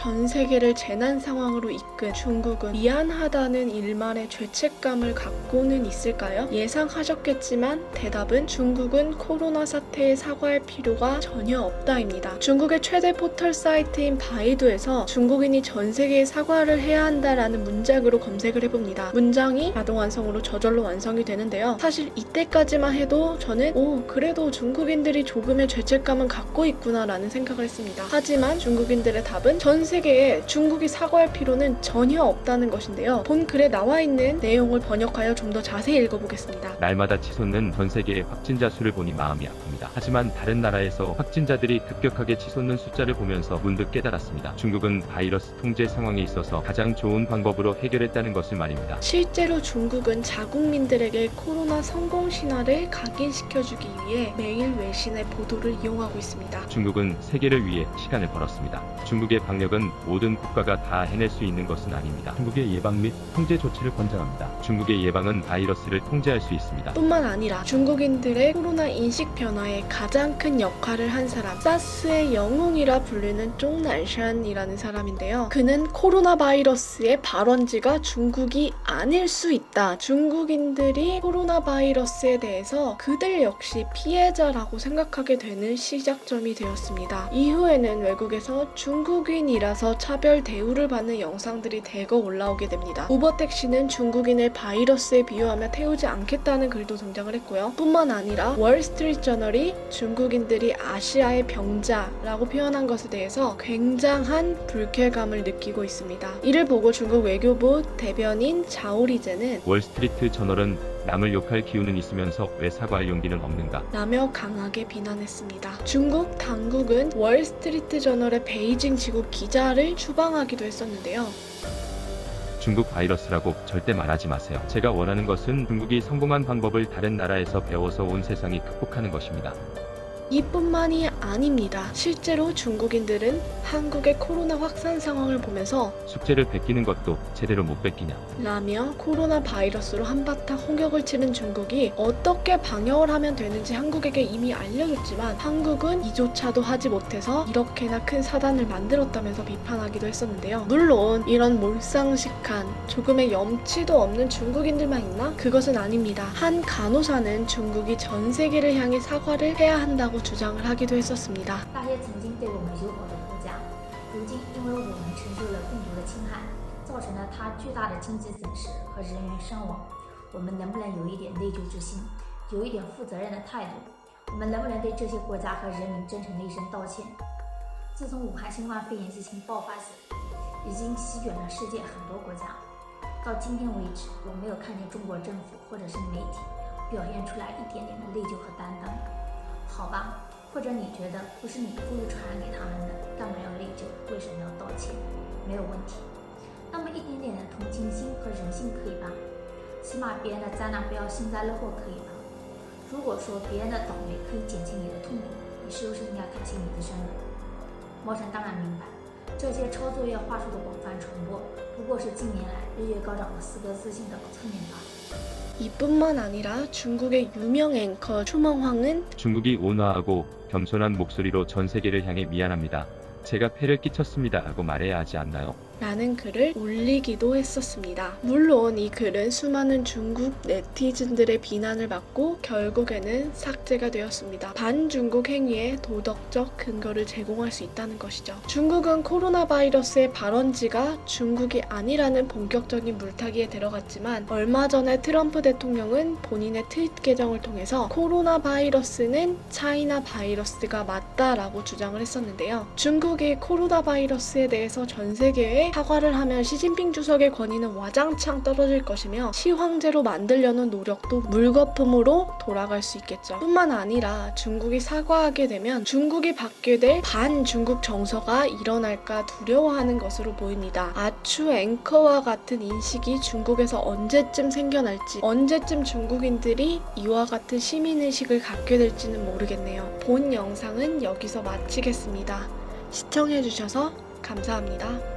전 세계를 재난 상황으로 이끈 중국은 미안하다는 일말의 죄책감을 갖고는 있을까요? 예상하셨겠지만 대답은 중국은 코로나 사태에 사과할 필요가 전혀 없다입니다. 중국의 최대 포털 사이트인 바이두에서 중국인이 전 세계에 사과를 해야 한다라는 문장으로 검색을 해봅니다. 문장이 자동 완성으로 저절로 완성이 되는데요. 사실 이때까지만 해도 저는 그래도 중국인들이 조금의 죄책감은 갖고 있구나 라는 생각을 했습니다. 하지만 중국인들의 답은 전 세계에 중국이 사과할 필요는 전혀 없다는 것인데요. 본 글에 나와 있는 내용을 번역하여 좀 더 자세히 읽어보겠습니다. 날마다 치솟는 전 세계의 확진자 수를 보니 마음이 아픕니다. 하지만 다른 나라에서 확진자들이 급격하게 치솟는 숫자를 보면서 문득 깨달았습니다. 중국은 바이러스 통제 상황에 있어서 가장 좋은 방법으로 해결했다는 것을 말입니다. 실제로 중국은 자국민들에게 코로나 성공 신화를 각인시켜주기 위해 매일 외신의 보도를 이용하고 있습니다. 중국은 세계를 위해 시간을 벌었습니다. 중국의 방역은 모든 국가가 다 해낼 수 있는 것은 아닙니다. 중국의 예방 및 통제 조치를 권장합니다. 중국의 예방은 바이러스를 통제할 수 있습니다. 뿐만 아니라 중국인들의 코로나 인식 변화에 가장 큰 역할을 한 사람, 사스의 영웅이라 불리는 쫑난샨이라는 사람인데요. 그는 코로나 바이러스의 발원지가 중국이 아닐 수 있다. 중국인들이 코로나 바이러스에 대해서 그들 역시 피해자라고 생각하게 되는 시작점이 되었습니다. 이후에는 외국에서 중국인이라서 차별 대우를 받는 영상들이 대거 올라오게 됩니다. 우버택시는 중국인을 바이러스에 비유하며 태우지 않겠다는 글도 등장을 했고요. 뿐만 아니라 월스트리트저널이 중국인들이 아시아의 병자라고 표현한 것에 대해서 굉장한 불쾌감을 느끼고 있습니다. 이를 보고 중국 외교부 대변인 자오리제는 월스트리트 저널은 남을 욕할 기운은 있으면서 왜 사과할 용기는 없는가? 라며 강하게 비난했습니다. 중국 당국은 월스트리트 저널의 베이징 지국 기자를 추방하기도 했었는데요. 중국 바이러스라고 절대 말하지 마세요. 제가 원하는 것은 중국이 성공한 방법을 다른 나라에서 배워서 온 세상이 극복하는 것입니다. 이뿐만이 아닙니다. 실제로 중국인들은 한국의 코로나 확산 상황을 보면서 숙제를 베끼는 것도 제대로 못 베끼냐? 라며 코로나 바이러스로 한바탕 홍역을 치는 중국이 어떻게 방역을 하면 되는지 한국에게 이미 알려줬지만 한국은 이조차도 하지 못해서 이렇게나 큰 사단을 만들었다면서 비판하기도 했었는데요. 물론 이런 몰상식한 조금의 염치도 없는 중국인들만 있나? 그것은 아닙니다. 한 간호사는 중국이 전 세계를 향해 사과를 해야 한다고 주장을 하기도 했었습니다. 那些曾经对我们友好的国家，如今因为我们承受了病毒的侵害，造成了它巨大的经济损失和人员伤亡，我们能不能有一点内疚之心，有一点负责任的态度？我们能不能对这些国家和人民真诚的一声道歉？自从武汉新冠肺炎疫情爆发起，已经席卷了世界很多国家，到今天为止，我没有看见中国政府或者是媒体表现出来一点点的内疚和担当。好吧，或者你觉得不是你故意传染给他们的，干嘛要内疚？为什么要道歉？没有问题。那么一点点的同情心和人性可以吧？起码别人的灾难不要幸灾乐祸可以吧？如果说别人的倒霉可以减轻你的痛苦，你是不是应该感谢你自身呢？猫神当然明白，这些抄作业话术的广泛传播，不过是近年来日月高涨的私德私信的侧面罢了。 이뿐만 아니라 중국의 유명 앵커 추멍황은 중국이 온화하고 겸손한 목소리로 전 세계를 향해 미안합니다. 제가 폐를 끼쳤습니다 라고 말해야 하지 않나요? 라는 글을 올리기도 했었습니다. 물론 이 글은 수많은 중국 네티즌들의 비난을 받고 결국에는 삭제가 되었습니다. 반중국 행위에 도덕적 근거를 제공할 수 있다는 것이죠. 중국은 코로나 바이러스의 발원지가 중국이 아니라는 본격적인 물타기에 들어갔지만 얼마 전에 트럼프 대통령은 본인의 트윗 계정을 통해서 코로나 바이러스는 차이나 바이러스가 맞다라고 주장을 했었는데요. 중국이 코로나 바이러스에 대해서 전 세계에 사과를 하면 시진핑 주석의 권위는 와장창 떨어질 것이며 시황제로 만들려는 노력도 물거품으로 돌아갈 수 있겠죠. 뿐만 아니라 중국이 사과하게 되면 중국이 받게 될 반중국 정서가 일어날까 두려워하는 것으로 보입니다. 아추 앵커와 같은 인식이 중국에서 언제쯤 생겨날지, 언제쯤 중국인들이 이와 같은 시민의식을 갖게 될지는 모르겠네요. 본 영상은 여기서 마치겠습니다. 시청해주셔서 감사합니다.